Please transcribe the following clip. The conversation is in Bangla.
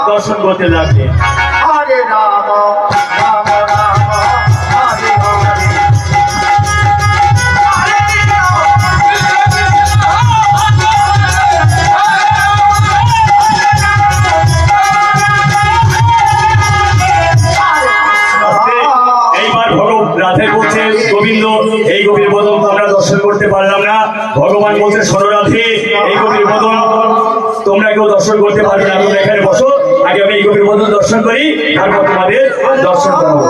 দর্শন করতে লাগবে। হরে রাম রাম রাম হরে হরে এইবার রাধে বলছেন গোবিন্দ এই গভীর বদন তো আমরা দর্শন করতে পারলাম না। ভগবান বলছে শোনো রাধে এই গভীর বদন তোমরা কেউ দর্শন করতে পারবে না, তোমরা এখানে বসো, আগে আমি এই গভীর বদন দর্শন করি, তারপর তোমাদের দর্শন করবো।